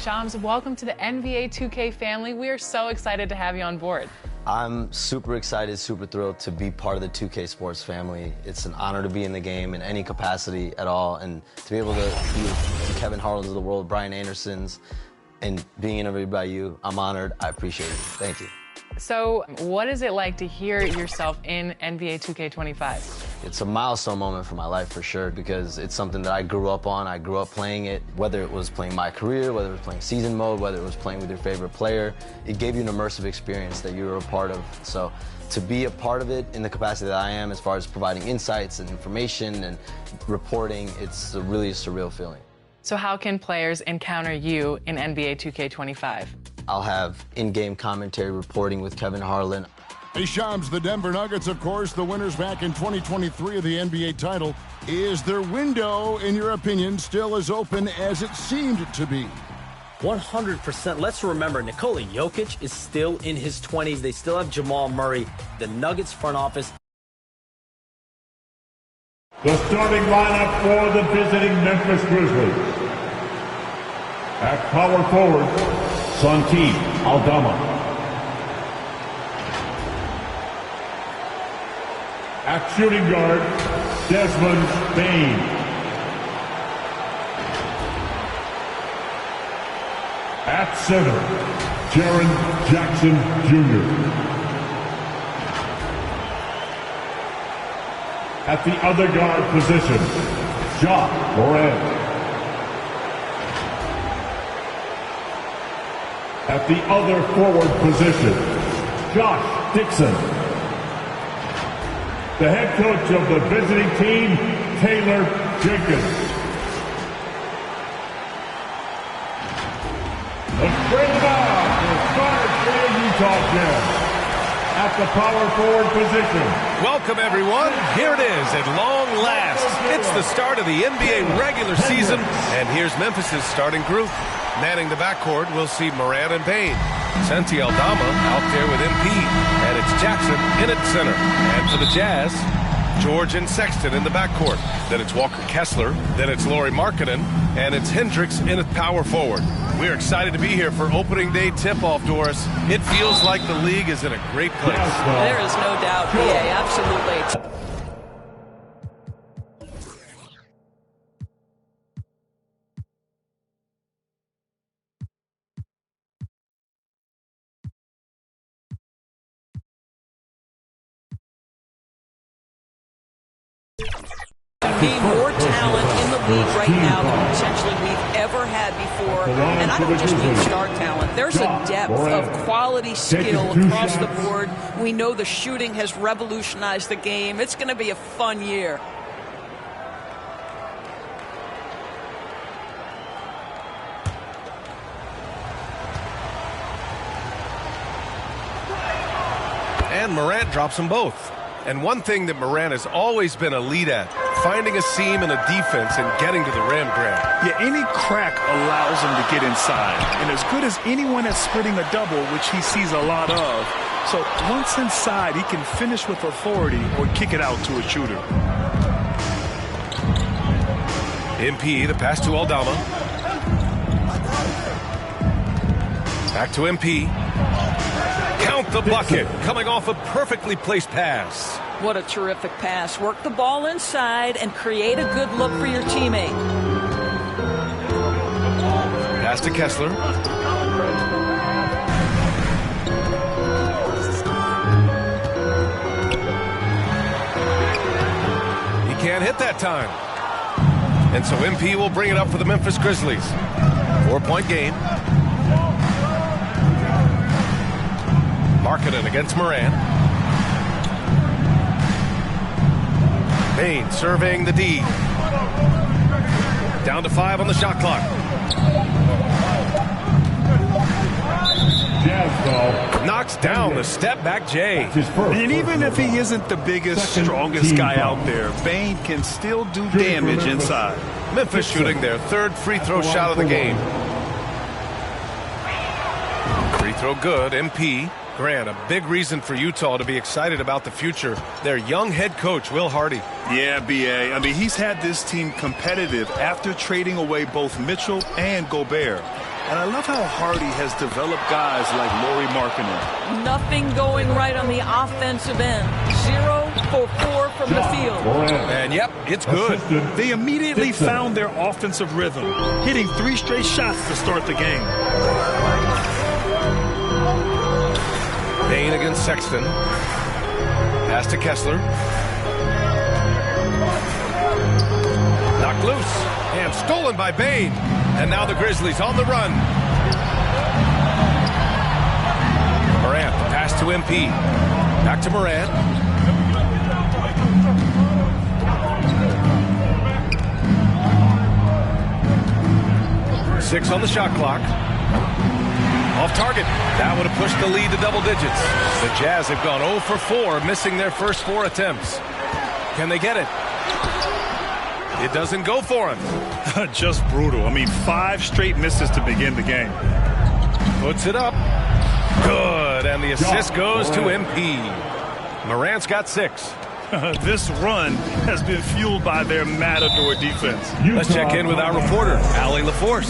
Shams, welcome to the NBA 2K family. We are so excited to have you on board. I'm super excited, super thrilled to be part of the 2K Sports family. It's an honor to be in the game in any capacity at all, and to be able to be with Kevin Harlan's of the world, Brian Anderson's, and being interviewed by you, I'm honored. I appreciate it. Thank you. So what is it like to hear yourself in NBA 2K25? It's a milestone moment for my life for sure, because it's something that I grew up on. I grew up playing it, whether it was playing my career, whether it was playing season mode, whether it was playing with your favorite player. It gave you an immersive experience that you were a part of. So to be a part of it in the capacity that I am, as far as providing insights and information and reporting, it's a really surreal feeling. So how can players encounter you in NBA 2K25? I'll have in-game commentary reporting with Kevin Harlan. Hey, Shams, the Denver Nuggets, of course, the winners back in 2023 of the NBA title. Is their window, in your opinion, still as open as it seemed to be? 100%. Let's remember, Nikola Jokic is still in his 20s. They still have Jamal Murray. The Nuggets front office. The starting lineup for the visiting Memphis Grizzlies. At power forward, Santi Aldama. At shooting guard, Desmond Bane. At center, Jaren Jackson Jr. At the other guard position, Ja Morant. At the other forward position, Josh Dixon. The head coach of the visiting team, Taylor Jenkins. The straight foul is guard for the Utah Jazz. At the power forward position. Welcome, everyone. Here it is at long last. It's the start of the NBA regular season, and here's Memphis's starting group. Manning the backcourt, we'll see Morant and Bane. Santi Aldama out there with MP, and it's Jackson in at center. And for the Jazz, George and Sexton in the backcourt. Then it's Walker Kessler, then it's Lauri Markkanen, and it's Hendricks in at power forward. We're excited to be here for opening day tip-off, Doris. It feels like the league is in a great place. There is no doubt, BA, absolutely. Be more talent in the league right now than potentially we've ever had before. And I don't just mean star talent. There's a depth of quality skill across the board. We know the shooting has revolutionized the game. It's going to be a fun year. And Morant drops them both. And one thing that Morant has always been a lead at, finding a seam in a defense and getting to the rim, Grant. Yeah, any crack allows him to get inside. And as good as anyone at splitting a double, which he sees a lot of, so once inside, he can finish with authority or kick it out to a shooter. MP, the pass to Aldama. Back to MP. Count the bucket, coming off a perfectly placed pass. What a terrific pass. Work the ball inside and create a good look for your teammate. Pass to Kessler. He can't hit that time. And so MP will bring it up for the Memphis Grizzlies. 4-point game. Markkanen against Morant. Bane surveying the D. Down to 5 on the shot clock. Knocks down the step-back J. And even if he isn't the biggest, strongest guy out there, Bane can still do damage inside. Memphis shooting their third free throw shot of the game. Free throw good, MP. Grant, a big reason for Utah to be excited about the future. Their young head coach, Will Hardy. Yeah, B.A. I mean, he's had this team competitive after trading away both Mitchell and Gobert. And I love how Hardy has developed guys like Lauri Markkanen. Nothing going right on the offensive end. 0 for 4 from the field. And yep, it's good. They immediately found their offensive rhythm, hitting 3 straight shots to start the game. Bain against Sexton. Pass to Kessler. Knocked loose and stolen by Bain. And now the Grizzlies on the run. Morant, pass to MP. Back to Morant. Six on the shot clock. Off target. That would have pushed the lead to double digits. The Jazz have gone 0 for 4, missing their first 4 attempts. Can they get it? It doesn't go for him. Just brutal. I mean, 5 straight misses to begin the game. Puts it up. Good. And the assist goes to MP. Morant's got 6. This run has been fueled by their Matador defense. Let's check in with our reporter, Allie LaForce.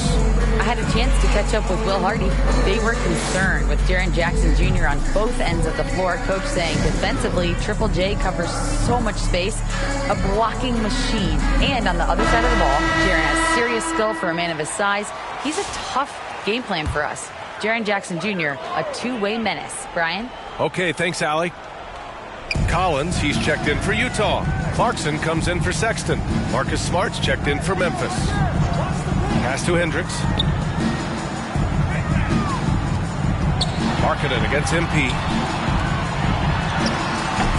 I had a chance to catch up with Will Hardy. They were concerned with Jaren Jackson Jr. on both ends of the floor. Coach saying defensively, Triple J covers so much space, a blocking machine. And on the other side of the ball, Jaren has serious skill for a man of his size. He's a tough game plan for us. Jaren Jackson Jr., a two-way menace. Brian? Okay, thanks, Allie. Collins, he's checked in for Utah. Clarkson comes in for Sexton. Marcus Smart's checked in for Memphis. Pass to Hendricks. Markkanen against MP.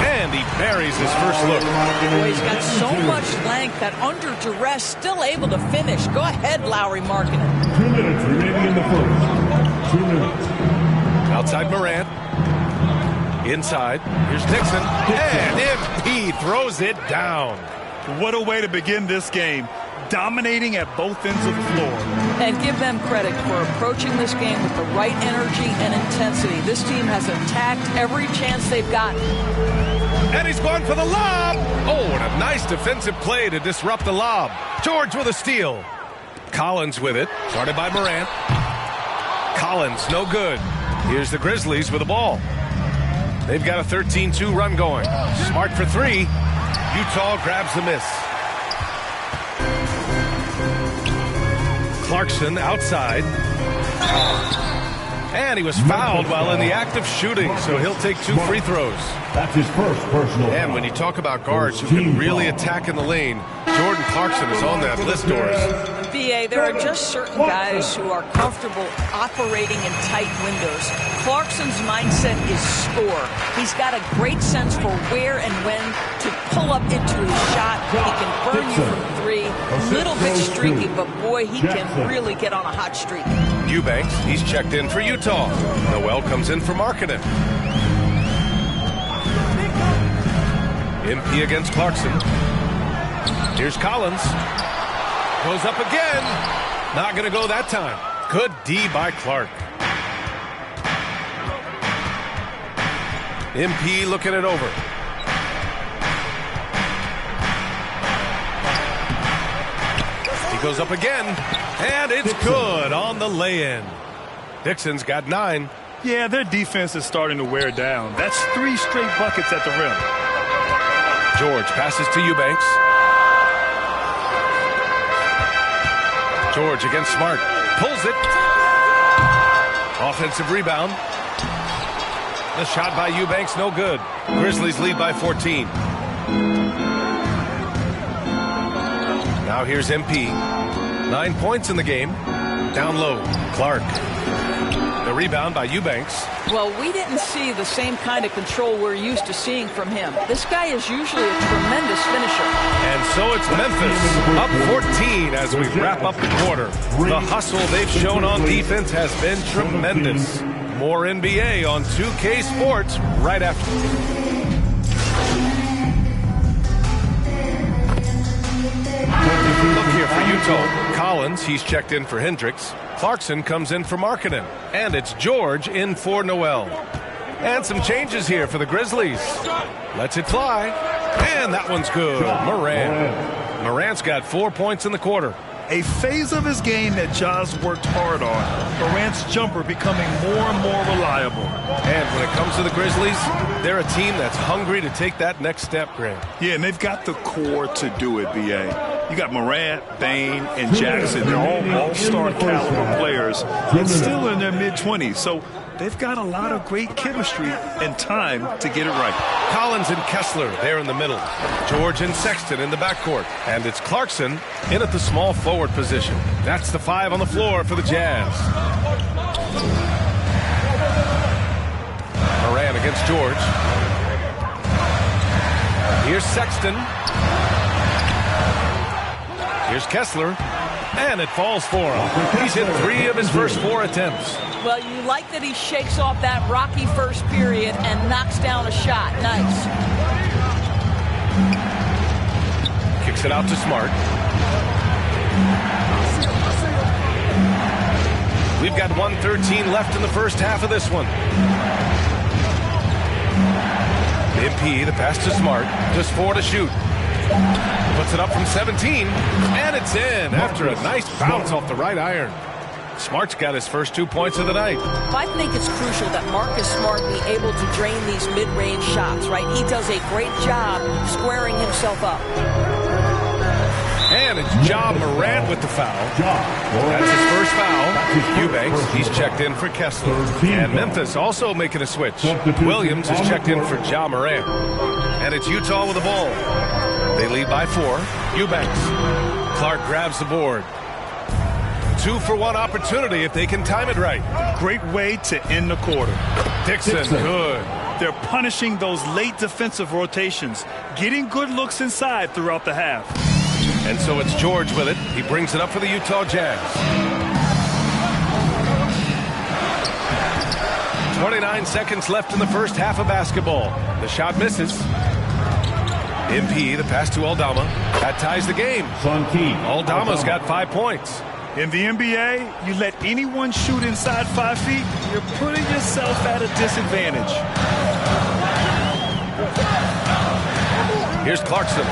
And he buries his first look. Boy, he's got so much length that under duress, still able to finish. Go ahead, Lauri Markkanen. 2 minutes remaining in the first. 2 minutes. Outside Morant. Inside. Here's Dixon. And MP throws it down. What a way to begin this game. Dominating at both ends of the floor. And give them credit for approaching this game with the right energy and intensity. This team has attacked every chance they've gotten. And he's gone for the lob. Oh, and a nice defensive play to disrupt the lob. George with a steal. Collins with it. Started by Morant. Collins, no good. Here's the Grizzlies with the ball. They've got a 13-2 run going. Smart for 3. Utah grabs the miss. Clarkson outside. And he was fouled while in the act of shooting, so he'll take 2 free throws. That's his first personal foul. And when you talk about guards who can really attack in the lane, Jordan Clarkson is on that list, Doris. BA, there are just certain guys who are comfortable operating in tight windows. Clarkson's mindset is score. He's got a great sense for where and when to pull up into his shot. He can burn you from 3. Little bit streaky, but boy, he can really get on a hot streak. Eubanks, he's checked in for Utah. Noel comes in for Markkanen. MP against Clarkson. Here's Collins. Goes up again. Not going to go that time. Good D by Clark. MP looking it over. He goes up again. And it's good on the lay-in. Dixon's got 9. Yeah, their defense is starting to wear down. That's 3 straight buckets at the rim. George passes to Eubanks. George against Smart. Pulls it. Offensive rebound. The shot by Eubanks, no good. Grizzlies lead by 14. Now here's MP. 9 points in the game. Down low, Clark. The rebound by Eubanks. Well, we didn't see the same kind of control we're used to seeing from him. This guy is usually a tremendous finisher. And so it's Memphis up 14 as we wrap up the quarter. The hustle they've shown on defense has been tremendous. More NBA on 2K Sports right after. Look here for Utah. Collins, he's checked in for Hendricks. Clarkson comes in for Markkanen. And it's George in for Noel. And some changes here for the Grizzlies. Lets it fly. And that one's good. Morant's got 4 points in the quarter. A phase of his game that Ja's worked hard on. Morant's jumper becoming more and more reliable. And when it comes to the Grizzlies, they're a team that's hungry to take that next step, Grant. Yeah, and they've got the core to do it, B.A. You got Morant, Bane, and Jackson. They're all all-star caliber players and still in their mid-20s. So they've got a lot of great chemistry and time to get it right. Collins and Kessler there in the middle. George and Sexton in the backcourt. And it's Clarkson in at the small forward position. That's the 5 on the floor for the Jazz. Morant against George. Here's Sexton. Here's Kessler. And it falls for him. He's hit 3 of his first 4 attempts. Well, you like that he shakes off that rocky first period and knocks down a shot. Nice. Kicks it out to Smart. We've got 1:13 left in the first half of this one. MP, the pass to Smart. Just 4 to shoot. Puts it up from 17, and it's in after a nice bounce off the right iron. Smart's got his first 2 points of the night. I think it's crucial that Marcus Smart be able to drain these mid-range shots, right? He does a great job squaring himself up. And it's Ja Morant with the foul. That's his first foul. Eubanks, he's checked in for Kessler. And Memphis also making a switch. Williams is checked in for Ja Morant. And it's Utah with the ball. They lead by 4. Eubanks. Clark grabs the board. 2-for-1 opportunity if they can time it right. Great way to end the quarter. Dixon, good. They're punishing those late defensive rotations, getting good looks inside throughout the half. And so it's George with it. He brings it up for the Utah Jazz. 29 seconds left in the first half of basketball. The shot misses. MP, the pass to Aldama. That ties the game. Aldama's got 5 points. In the NBA, you let anyone shoot inside 5 feet, you're putting yourself at a disadvantage. Here's Clarkson.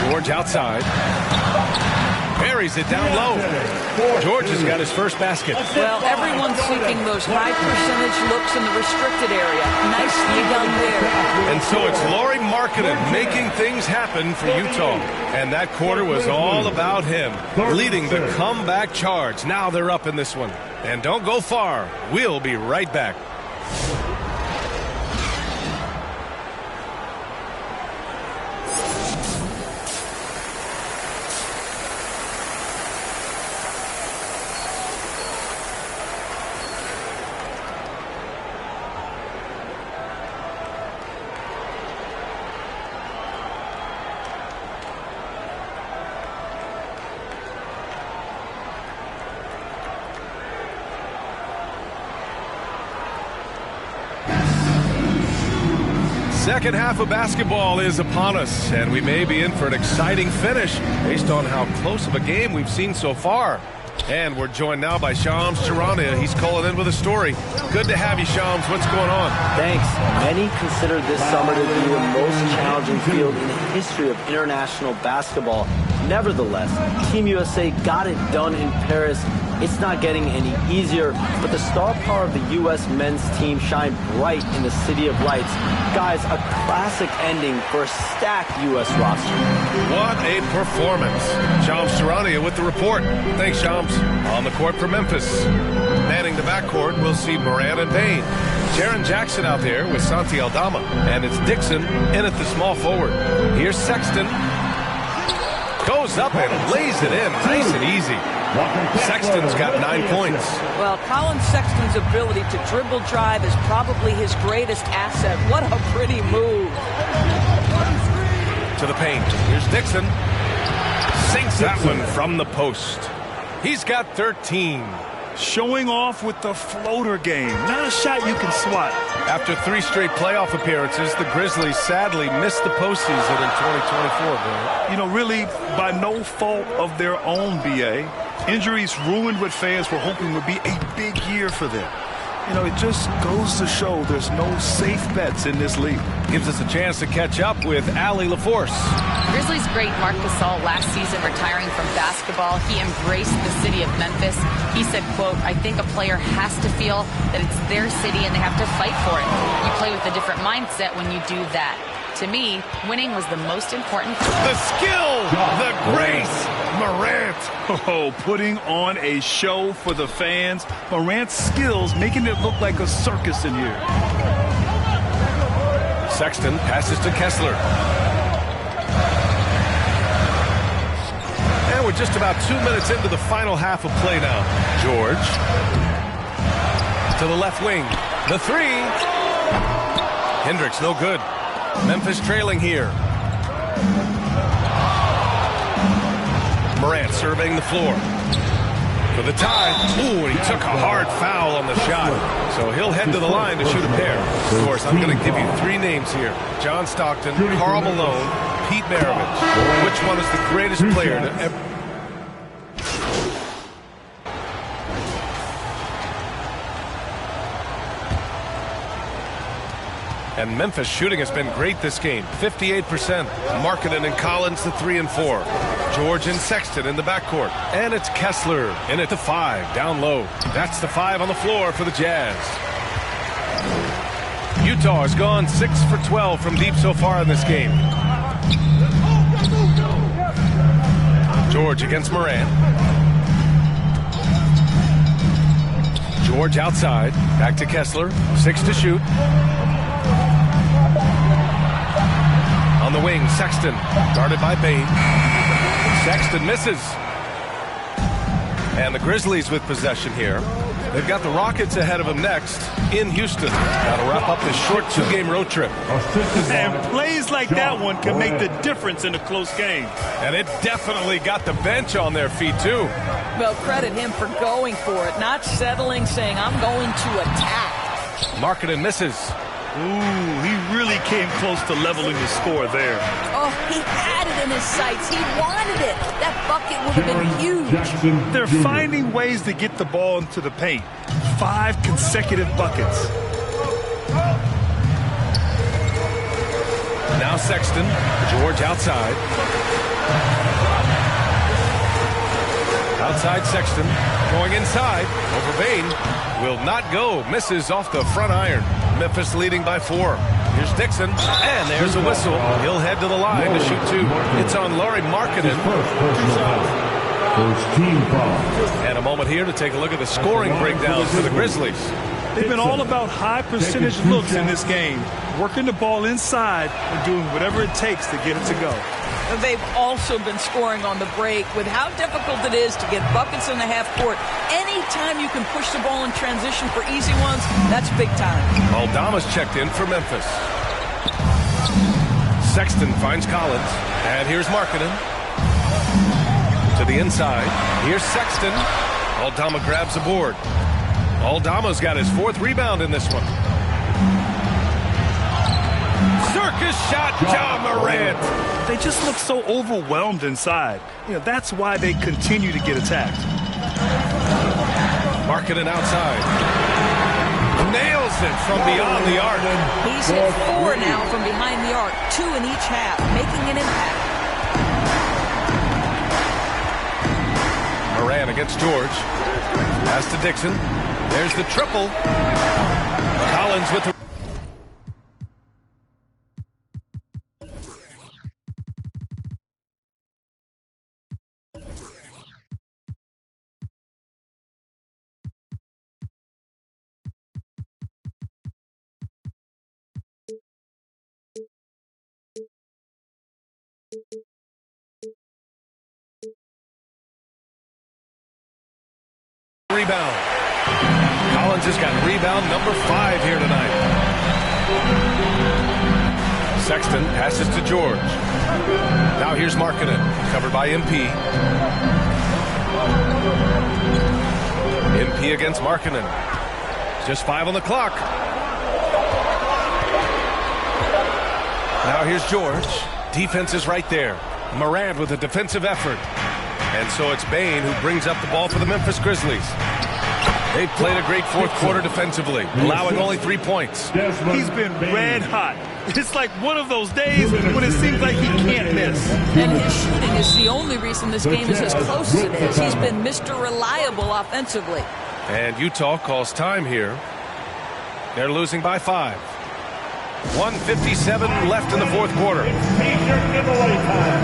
George outside. Buries it down low. George has got his first basket. Well, everyone's seeking those high percentage looks in the restricted area. Nicely done there. And so it's Lauri Markkanen making things happen for Utah. And that quarter was all about him, leading the comeback charge. Now they're up in this one. And don't go far. We'll be right back. Second half of basketball is upon us, and we may be in for an exciting finish based on how close of a game we've seen so far. And we're joined now by Shams Charania. He's calling in with a story. Good to have you, Shams. What's going on? Thanks. Many consider this summer to be the most challenging field in the history of international basketball. Nevertheless, Team USA got it done in Paris. It's not getting any easier, but the star power of the U.S. men's team shined bright in the City of Lights. Guys, a classic ending for a stacked U.S. roster. What a performance. Shams Charania with the report. Thanks, Shams. On the court for Memphis. Manning the backcourt, we'll see Morant and Bane. Jaren Jackson out there with Santi Aldama. And it's Dixon in at the small forward. Here's Sexton. Goes up and lays it in nice and easy. Sexton's got 9 points. Well, Colin Sexton's ability to dribble drive is probably his greatest asset. What a pretty move. To the paint. Here's Dixon. Sinks that one from the post. He's got 13. Showing off with the floater game. Not a shot you can swat. After 3 straight playoff appearances, the Grizzlies sadly missed the postseason in 2024, Bill. You know, really by no fault of their own, B.A. Injuries ruined what fans were hoping would be a big year for them. You know, it just goes to show there's no safe bets in this league. Gives us a chance to catch up with Allie LaForce. Grizzlies great Marc Gasol last season retiring from basketball. He embraced the city of Memphis. He said, quote, "I think a player has to feel that it's their city and they have to fight for it. You play with a different mindset when you do that. To me, winning was the most important." The skill, the grace, Morant. Oh, putting on a show for the fans. Morant's skills making it look like a circus in here. Sexton passes to Kessler. And we're just about 2 minutes into the final half of play now. George to the left wing. The three. Hendricks, no good. Memphis trailing here. Morant surveying the floor for the tie. Ooh, and he took a hard foul on the shot. So he'll head to the line to shoot a pair. Of course, I'm going to give you 3 names here. John Stockton, Karl Malone, Pete Maravich. Which one is the greatest player to ever... And Memphis shooting has been great this game. 58%. Markkanen and Collins the 3 and 4. George and Sexton in the backcourt. And it's Kessler in at the 5 down low. That's the 5 on the floor for the Jazz. Utah has gone 6 for 12 from deep so far in this game. George against Morant. George outside. Back to Kessler. 6 to shoot. On the wing, Sexton, guarded by Bane. Sexton misses. And the Grizzlies with possession here. They've got the Rockets ahead of them next in Houston. That'll wrap up this short 2-game road trip. And plays like that one can make the difference in a close game. And it definitely got the bench on their feet, too. Well, credit him for going for it, not settling, saying, "I'm going to attack." Markkanen misses. Ooh, he really came close to leveling the score there. Oh, he had it in his sights. He wanted it. That bucket would have been huge. They're finding ways to get the ball into the paint. 5 consecutive buckets. Now Sexton. George outside. Outside Sexton. Going inside. Over Bane. Will not go. Misses off the front iron. Memphis leading by 4. Here's Dixon. And there's a whistle. He'll head to the line to shoot 2. It's on Lauri Markkanen. First team foul. And a moment here to take a look at the scoring breakdown for the Grizzlies. They've been all about high percentage looks in this game. Working the ball inside and doing whatever it takes to get it to go. They've also been scoring on the break. With how difficult it is to get buckets in the half court, anytime you can push the ball in transition for easy ones, that's big time. Aldama's checked in for Memphis. Sexton finds Collins. And here's Markkanen. To the inside. Here's Sexton. Aldama grabs the board. Aldama's got his 4th rebound in this one. Circus shot, John Morant. They just look so overwhelmed inside. You know, that's why they continue to get attacked. Markkanen outside. Nails it from beyond the arc. He's hit 4 now from behind the arc. 2 in each half, making an impact. Morant against George. Pass to Dixon. There's the triple. Collins with the... rebound. Collins has got rebound number 5 here tonight. Sexton passes to George. Now here's Markkanen, covered by MP. MP against Markkanen. Just 5 on the clock. Now here's George. Defense is right there. Morant with a defensive effort. And so it's Bane who brings up the ball for the Memphis Grizzlies. They've played a great fourth quarter defensively, allowing only 3 points. He's been red hot. It's like one of those days when it seems like he can't miss. And his shooting is the only reason this game is as close as it is. He's been Mr. Reliable offensively. And Utah calls time here. They're losing by 5. 1:57 left in the fourth quarter. T-shirt giveaway time.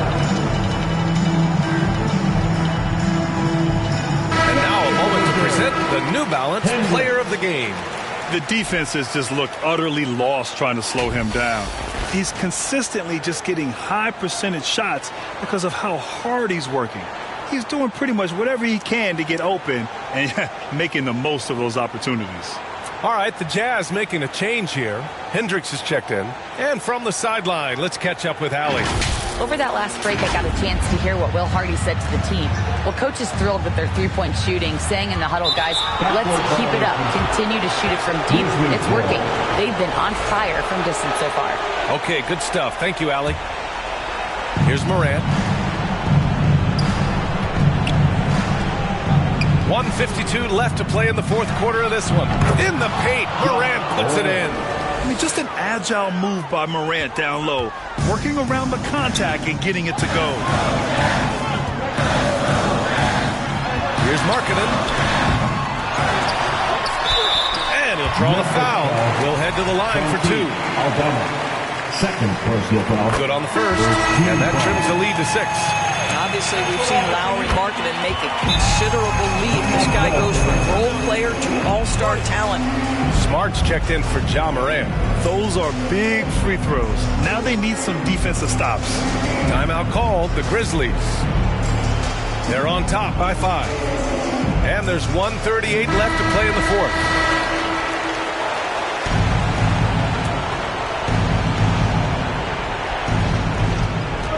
And now a moment to present the New Balance Player of the Game. The defense has just looked utterly lost trying to slow him down. He's consistently just getting high percentage shots because of how hard he's working. He's doing pretty much whatever he can to get open and making the most of those opportunities. All right, the Jazz making a change here. Hendricks is checked in. And from the sideline, let's catch up with Allie. Over that last break, I got a chance to hear what Will Hardy said to the team. Well, coach is thrilled with their three-point shooting, saying in the huddle, guys, let's keep it up. Continue to shoot it from deep. It's working. They've been on fire from distance so far. Okay, good stuff. Thank you, Allie. Here's Morant. 1:52 left to play in the fourth quarter of this one. In the paint, Morant puts it in. I mean, just an agile move by Morant down low, working around the contact and getting it to go. Here's Markkanen. And he'll draw the foul. We'll head to the line for 2. Second personal foul. Good on the first, and that trims the lead to 6. Obviously, we've seen Lowry Markkanen make a considerable leap. This guy goes from role player to all-star talent. Smart's checked in for Ja Morant. Those are big free throws. Now they need some defensive stops. Timeout called, the Grizzlies. They're on top by 5. And there's 1:38 left to play in the fourth.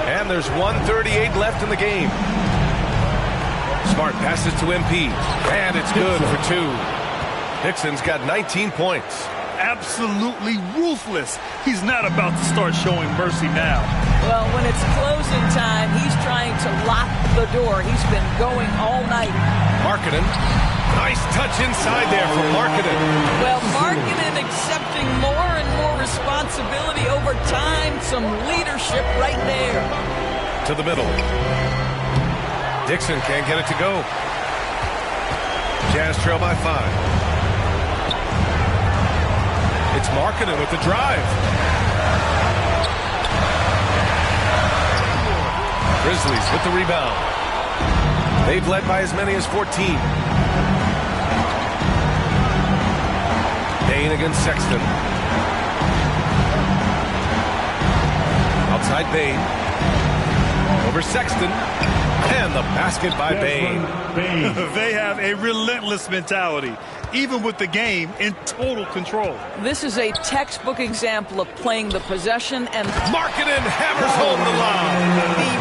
And there's 1:38 left in the game. Smart passes to MP. And it's good for 2. Dixon's got 19 points. Absolutely ruthless. He's not about to start showing mercy now. Well, when it's closing time, he's trying to lock the door. He's been going all night. Markkanen. Nice touch inside there from Markkanen. Well, Markkanen accepting more and more responsibility over time. Some leadership right there. To the middle. Dixon can't get it to go. Jazz trail by 5. It's Markkanen with the drive. Grizzlies with the rebound. They've led by as many as 14. Bane against Sexton. Outside Bane. Over Sexton. And the basket by Bane. They have a relentless mentality, even with the game in total control. This is a textbook example of playing the possession and Markkanen hammers home the lob.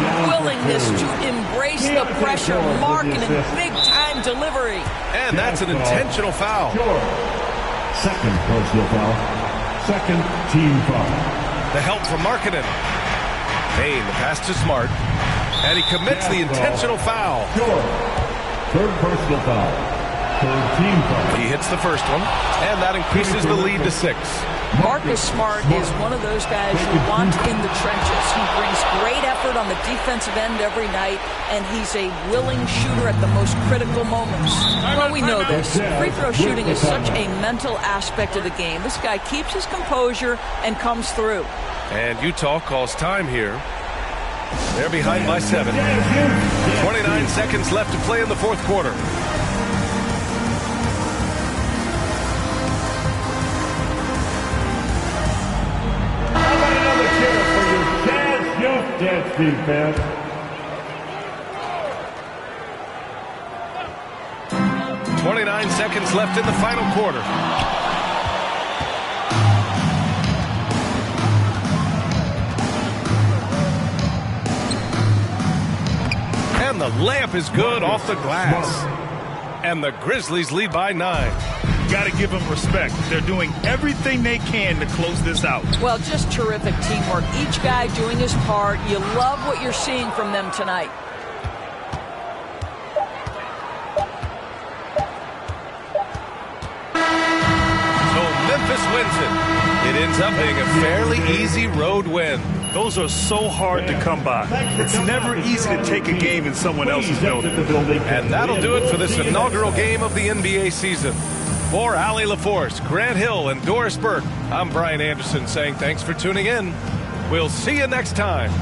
The willingness to embrace the pressure. Markkanen, big-time delivery. And that's an intentional foul. Second personal foul. Second team foul. The help from Markkanen. Bane, the pass to Smart. And he commits the intentional foul. Third personal foul. Third team foul. He hits the first one, and that increases the lead to 6. Marcus Smart is one of those guys you want in the trenches. He brings great effort on the defensive end every night, and he's a willing shooter at the most critical moments. Well, we know this. Free throw shooting is such a mental aspect of the game. This guy keeps his composure and comes through. And Utah calls time here. They're behind by 7. 29 seconds left to play in the fourth quarter. How about another cheer for your Jazz Youth Dance defense? Defense. 29 seconds left in the final quarter. And the layup is good off the glass. And the Grizzlies lead by 9. Got to give them respect. They're doing everything they can to close this out. Well, just terrific teamwork. Each guy doing his part. You love what you're seeing from them tonight. ends up being a fairly easy road win. Those are so hard to come by. It's never easy to take a game in someone else's building. And that'll do it for this inaugural game of the NBA season. For Allie LaForce, Grant Hill, and Doris Burke, I'm Brian Anderson saying thanks for tuning in. We'll see you next time.